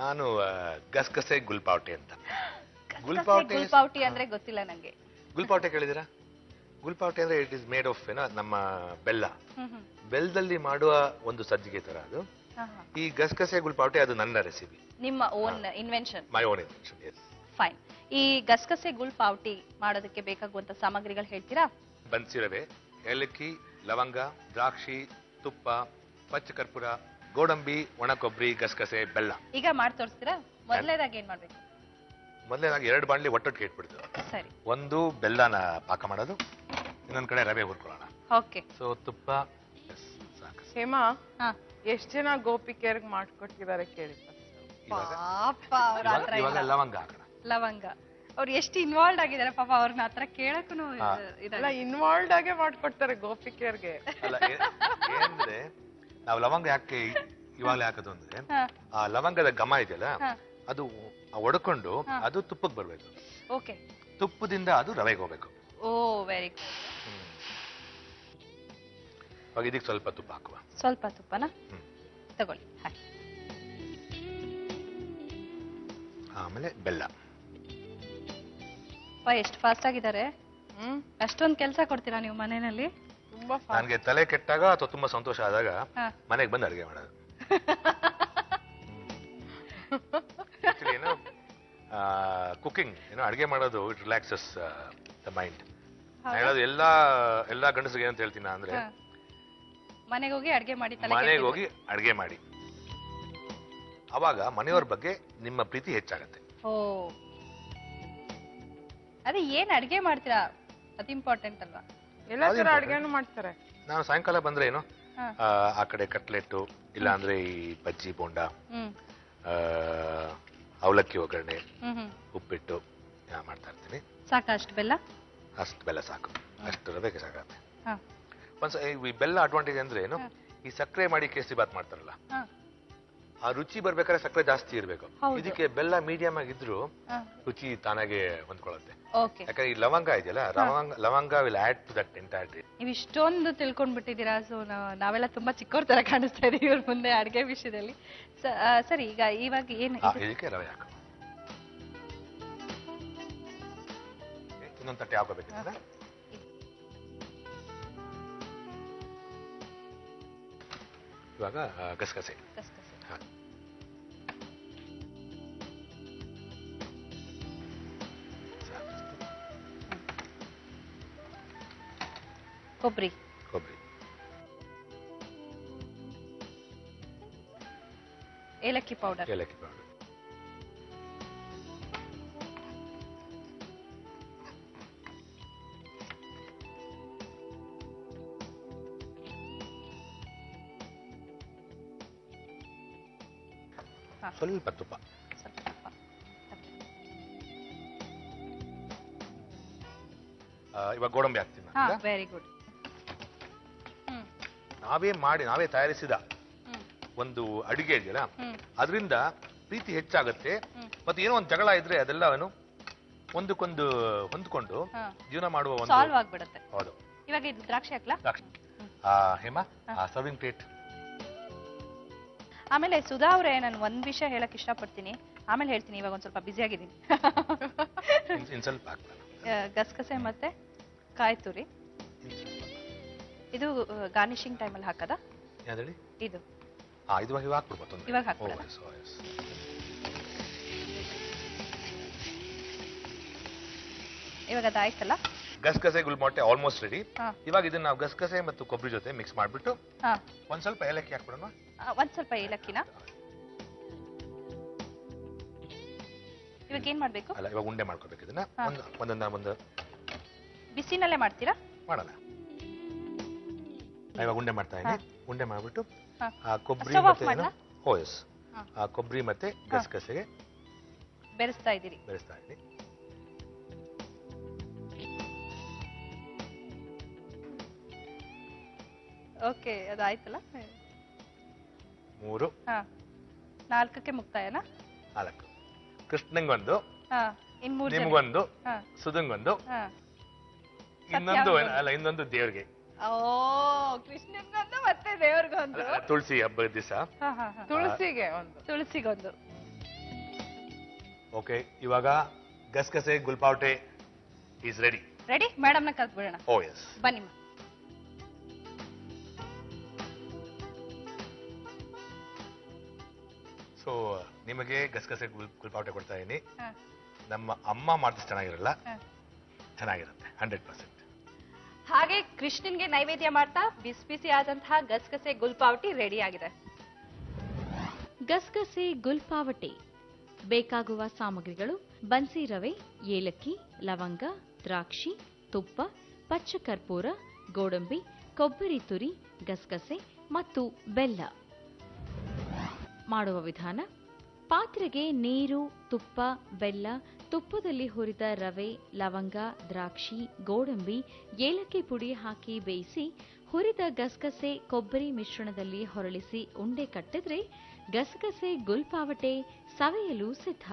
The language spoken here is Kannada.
ನಾನು ಗಸಗಸೆ ಗುಲ್ಪಾವಟೆ ಅಂತ. ಗುಲ್ಪಾವಟಿ ಅಂದ್ರೆ ಗೊತ್ತಿಲ್ಲ ನಂಗೆ. ಗುಲ್ಪಾವಟೆ ಕೇಳಿದಿರಾ? ಗುಲ್ಪಾವಟೆ ಅಂದ್ರೆ ಇಟ್ ಇಸ್ ಮೇಡ್ ಆಫ್ ನಮ್ಮ ಬೆಲ್ಲ. ಬೆಲ್ಲದಲ್ಲಿ ಮಾಡುವ ಒಂದು ಸಜ್ಜಿಗೆ ತರ ಅದು. ಈ ಗಸಗಸೆ ಗುಲ್ಪಾವಟೆ ಅದು ನನ್ನ ರೆಸಿಪಿ. ನಿಮ್ಮ own invention? My own invention, yes. Fine. ಈ ಗಸಗಸೆ ಗುಲ್ಪಾವಟಿ ಮಾಡೋದಕ್ಕೆ ಬೇಕಾಗುವಂತ ಸಾಮಗ್ರಿಗಳು ಹೇಳ್ತೀರಾ? ಬನ್ಸಿರವೆ, ಏಲಕ್ಕಿ, ಲವಂಗ, ದ್ರಾಕ್ಷಿ, ತುಪ್ಪ, ಪಚ್ಚ ಕರ್ಪೂರ, ಗೋಡಂಬಿ, ಒಣ ಕೊಬ್ಬರಿ, ಗಸಗಸೆ, ಬೆಲ್ಲ. ಈಗ ಮಾಡಿ ತೋರಿಸ್ತೀರಾ? ಮೊದಲನೇದಾಗಿ ಏನ್ ಮಾಡ್ಬೇಕು? ಮೊದಲನೇದಾಗಿ 2 ಬಾಣಲಿ ಒಟ್ಟೊಟ್ಟಿಗೆ ಇಟ್ಬಿಡ್ತು. ಸರಿ. ಒಂದು ಬೆಲ್ಲನ ಪಾಕ ಮಾಡೋದು, ಇನ್ನೊಂದ್ ಕಡೆ ರವೆ ಹುರ್ಕೊಳ್ಳೋಣ. ಓಕೆ. ಸೊ ತುಪ್ಪ ಸಾಕು. ಹೇಮಾ, ಎಷ್ಟ್ ಜನ ಗೋಪಿಕೆಯರ್ಗ್ ಮಾಡ್ಕೊಟ್ಟಿದ್ದಾರೆ ಕೇಳಿ. ಇವಾಗ ಲವಂಗ ಹಾಕೋಣ. ಲವಂಗ ಅವ್ರು ಎಷ್ಟು ಇನ್ವಾಲ್ವ್ ಆಗಿದ್ದಾರೆ ಪಾಪ, ಅವ್ರನ್ನ ಹತ್ರ ಕೇಳಕ್ಕೂ ಇದೆಲ್ಲ ಇನ್ವಾಲ್ವ್ ಆಗೇ ಮಾಡ್ಕೊಡ್ತಾರೆ ಗೋಪಿಕೆಯರ್ಗೆ. ಅಲ್ಲ ಏನಂದ್ರೆ ನಾವು ಲವಂಗ ಯಾಕೆ ಇವಾಗಲೇ ಹಾಕೋದು ಅಂದ್ರೆ ಆ ಲವಂಗದ ಘಮ ಇದೆಯಲ್ಲ ಅದು ಒಡ್ಕೊಂಡು ಅದು ತುಪ್ಪಕ್ಕೆ ಬರ್ಬೇಕು. ಓಕೆ. ತುಪ್ಪದಿಂದ ಅದು ರವೆಗೆ ಹೋಗ್ಬೇಕು. ಓ ವೆರಿ ಗುಡ್. ಇವಾಗ ಇದಕ್ಕೆ ಸ್ವಲ್ಪ ತುಪ್ಪ ಹಾಕುವ. ಸ್ವಲ್ಪ ತುಪ್ಪನ ತಗೊಳ್ಳಿ, ಹಾಕಿ. ಆಮೇಲೆ ಬೆಲ್ಲ. ಎಷ್ಟು ಫಾಸ್ಟ್ ಆಗಿದ್ದಾರೆ. ಅಷ್ಟೊಂದು ಕೆಲಸ ಕೊಡ್ತೀರಾ ನೀವು ಮನೆಯಲ್ಲಿ? ತುಂಬಾ. ನನಗೆ ತಲೆ ಕೆಟ್ಟಾಗ ಅಥವಾ ತುಂಬಾ ಸಂತೋಷ ಆದಾಗ ಮನೆಗೆ ಬಂದು ಅಡಿಗೆ ಮಾಡೋದು. ಏನೋ ಕುಕಿಂಗ್, ಏನೋ ಅಡಿಗೆ ಮಾಡೋದು ಇಟ್ ರಿಲ್ಯಾಕ್ಸಸ್ ದ ಮೈಂಡ್. ಹೇಳೋದು ಎಲ್ಲಾ ಗಂಡಸರಿಗೆ ಏನಂತ ಹೇಳ್ತೀನಿ ಅಂದ್ರೆ, ಮನೆಗೆ ಹೋಗಿ ಅಡಿಗೆ ಮಾಡಿ, ಮನೆಗೆ ಹೋಗಿ ಅಡಿಗೆ ಮಾಡಿ, ಅವಾಗ ಮನೆಯವ್ರ ಬಗ್ಗೆ ನಿಮ್ಮ ಪ್ರೀತಿ ಹೆಚ್ಚಾಗತ್ತೆ. ಓ, ಅದೇ ಏನ್ ಅಡಿಗೆ ಮಾಡ್ತೀರಾ ಅದು ಇಂಪಾರ್ಟೆಂಟ್ ಅಲ್ವಾ? ಎಲ್ಲಾ ತರ ಅಡಿಗೆನೂ ಮಾಡ್ತಾರೆ. ನಾನು ಸಾಯಂಕಾಲ ಬಂದ್ರೆ ಏನು ಆ ಕಡೆ ಕಟ್ಲೆಟ್ಟು, ಇಲ್ಲ ಅಂದ್ರೆ ಈ ಬಜ್ಜಿ ಬೋಂಡ, ಅವಲಕ್ಕಿ ಒಗ್ಗರಣೆ, ಉಪ್ಪಿಟ್ಟು ಮಾಡ್ತಾ ಇರ್ತೀನಿ. ಸಾಕ ಅಷ್ಟು ಬೆಲ್ಲ? ಅಷ್ಟು ಬೆಲ್ಲ ಸಾಕು, ಅಷ್ಟು ರವೆಗೆ ಸಾಕತ್ತೆ. ಈ ಬೆಲ್ಲ ಅಡ್ವಾಂಟೇಜ್ ಅಂದ್ರೆ ಏನು, ಈ ಸಕ್ಕರೆ ಮಾಡಿ ಕೇಸರಿ ಬಾತ್ ಮಾಡ್ತಾರಲ್ಲ, ಆ ರುಚಿ ಬರ್ಬೇಕಾದ್ರೆ ಸಕ್ಕರೆ ಜಾಸ್ತಿ ಇರ್ಬೇಕು. ಇದಕ್ಕೆ ಬೆಲ್ಲ ಮೀಡಿಯಂ ಆಗಿದ್ರು ರುಚಿ ತಾನಾಗೆ ಹೊಂದ್ಕೊಳ್ಳುತ್ತೆ. ಯಾಕಂದ್ರೆ ಈ ಲವಂಗ ಇದೆಯಲ್ಲ, ಲವಂಗ will add to that entire taste. ನೀವು ಇಷ್ಟೊಂದು ತಿಳ್ಕೊಂಡ್ಬಿಟ್ಟಿದ್ದೀರಾ. ಸೊ ನಾವೆಲ್ಲ ತುಂಬಾ ಚಿಕ್ಕವ್ರ ತರ ಕಾಣಿಸ್ತಾ ಇದೀವಿ ಇವ್ರ ಮುಂದೆ ಅಡಿಗೆ ವಿಷಯದಲ್ಲಿ. ಸರಿ, ಇವಾಗ ಏನು ಇದಕ್ಕೆ ರವೆ ಹಾಕ. ಇನ್ನೊಂದು ತಟ್ಟೆ ಹಾಕೋಬೇಕಿಲ್ಲ. ಇವಾಗ ಗಸಗಸೆ ಕೊಬ್ಬರಿ, ಏಲಕ್ಕಿ ಪೌಡರ್, ಸ್ವಲ್ಪ ತುಪ್ಪ. ಇವಾಗ ಗೋಡಂಬಿ ಹಾಕ್ತೀನಿ. Very good. ನಾವೇ ತಯಾರಿಸಿದ ಒಂದು ಅಡಿಗೆ ಇದೆಯಲ್ಲ, ಅದರಿಂದ ಪ್ರೀತಿ ಹೆಚ್ಚಾಗತ್ತೆ. ಮತ್ತೆ ಏನೋ ಒಂದು ಜಗಳ ಇದ್ರೆ ಅದೆಲ್ಲವನ್ನು ಒಂದಕ್ಕೊಂದು ಹೊಂದ್ಕೊಂಡು ಜೀವನ ಮಾಡುವ ಒಂದು ಸಾಲ್ವ್ ಆಗ್ಬಿಡುತ್ತೆ. ಹೌದು. ಇವಾಗ ಇದು ದ್ರಾಕ್ಷಿ ಹಾಕ್ಲಾ? Hema, serving plate. ಆಮೇಲೆ ಸುಧಾ ಅವರೇ, ನಾನು ಒಂದ್ ವಿಷಯ ಹೇಳಕ್ ಇಷ್ಟಪಡ್ತೀನಿ, ಆಮೇಲೆ ಹೇಳ್ತೀನಿ. ಇವಾಗ ಒಂದ್ ಸ್ವಲ್ಪ ಬಿಸಿ ಆಗಿದ್ದೀನಿ. ಸ್ವಲ್ಪ ಗಸಗಸೆ ಮತ್ತೆ ಕಾಯಿ ತುರಿ, ಇದು ಗಾರ್ನಿಶಿಂಗ್ ಟೈಮಲ್ಲಿ ಹಾಕದ? ಇದು ಇವಾಗ ಹಾಕ್ಬಿಡ್ಬೋದು. ಇವಾಗ ಹಾಕ್ಬಿಡೋಣ. ಇವಾಗ ಅದಾಯ್ತಲ್ಲ, ಗಸಗಸೆ ಗುಲ್ಮಾಟೆ ಆಲ್ಮೋಸ್ಟ್ ರೆಡಿ. ಇವಾಗ ಇದನ್ನ ನಾವು ಗಸಗಸೆ ಮತ್ತು ಕೊಬ್ಬರಿ ಜೊತೆ ಮಿಕ್ಸ್ ಮಾಡ್ಬಿಟ್ಟು ಒಂದ್ ಸ್ವಲ್ಪ ಏಲಕ್ಕಿ ಹಾಕ್ಬಿಡೋಣ. ಒಂದ್ ಸ್ವಲ್ಪ ಏಲಕ್ಕಿನ. ಇವಾಗ ಏನ್ ಮಾಡ್ಬೇಕು? ಅಲ್ಲ, ಇವಾಗ ಉಂಡೆ ಮಾಡ್ಕೋಬೇಕು. ಇದನ್ನ ಒಂದು ಬಿಸಿನಲ್ಲೇ ಮಾಡ್ತೀರಾ? ಮಾಡಲ್ಲ, ಇವಾಗ ಉಂಡೆ ಮಾಡ್ತಾ ಇದ್ದೀನಿ. ಉಂಡೆ ಮಾಡ್ಬಿಟ್ಟು ಆ ಕೊಬ್ಬರಿ ಕೊಬ್ಬರಿ ಮತ್ತೆ ಗಸಗಸೆಗೆ ಬೆರೆಸ್ತಾ ಇದ್ದೀನಿ. ಓಕೆ, ಅದಾಯ್ತಲ್ಲ. 3 4ಕ್ಕೆ ಮುಕ್ತಾಯನಾ? 4. ಕೃಷ್ಣಂಗೊಂದು, ನಿಮ್ಗೊಂದು, ಸುಧಂಗೊಂದು, ಇನ್ನೊಂದು ದೇವ್ರಿಗೆ. ಓ, ಕೃಷ್ಣನ್ಗೊಂದು ಮತ್ತೆ ದೇವ್ರಿಗೊಂದು. ತುಳಸಿ ಹಬ್ಬದ ದಿವಸ ತುಳಸಿಗೊಂದು. ಓಕೆ, ಇವಾಗ ಗಸಗಸೆ ಗುಲ್ಪಾವಟೆ ಈಸ್ ರೆಡಿ. ರೆಡಿ? ಮೇಡಮ್ನ ಕಲ್ತ್ಬಿಡೋಣ. ಓ ಎಸ್, ಬನ್ನಿ. ಸೊ ನಿಮಗೆ ಗಸಗಸೆ ಗುಲ್ಪಾವಟೆ ಕೊಡ್ತಾ ಇದೀನಿ. ನಮ್ಮ ಅಮ್ಮ ಮಾಡಿದ್ರೆ ಚೆನ್ನಾಗಿರಲ್ಲ, ಚೆನ್ನಾಗಿರುತ್ತೆ 100%. ಹಾಗೆ ಕೃಷ್ಣನ್ಗೆ ನೈವೇದ್ಯ ಮಾಡ್ತಾ ಬಿಸಿ ಬಿಸಿ ಆದಂತಹ ಗಸಗಸೆ ಗುಲ್ಪಾವಟಿ ರೆಡಿ ಆಗಿದೆ. ಗಸಗಸೆ ಗುಲ್ಪಾವಟೆ ಬೇಕಾಗುವ ಸಾಮಗ್ರಿಗಳು: ಬನ್ಸಿ ರವೆ, ಏಲಕ್ಕಿ, ಲವಂಗ, ದ್ರಾಕ್ಷಿ, ತುಪ್ಪ, ಪಚ್ಚ ಕರ್ಪೂರ, ಗೋಡಂಬಿ, ಕೊಬ್ಬರಿ ತುರಿ, ಗಸಗಸೆ ಮತ್ತು ಬೆಲ್ಲ. ಮಾಡುವ ವಿಧಾನ: ಪಾತ್ರೆಗೆ ನೀರು, ತುಪ್ಪ, ಬೆಲ್ಲ, ತುಪ್ಪದಲ್ಲಿ ಹುರಿದ ರವೆ, ಲವಂಗ, ದ್ರಾಕ್ಷಿ, ಗೋಡಂಬಿ, ಏಲಕ್ಕಿ ಪುಡಿ ಹಾಕಿ ಬೇಯಿಸಿ ಹುರಿದ ಗಸಗಸೆ ಕೊಬ್ಬರಿ ಮಿಶ್ರಣದಲ್ಲಿ ಹೊರಳಿಸಿ ಉಂಡೆ ಕಟ್ಟಿದ್ರೆ ಗಸಗಸೆ ಗುಲ್ಪಾವಟೆ ಸವಿಯಲು ಸಿದ್ಧ.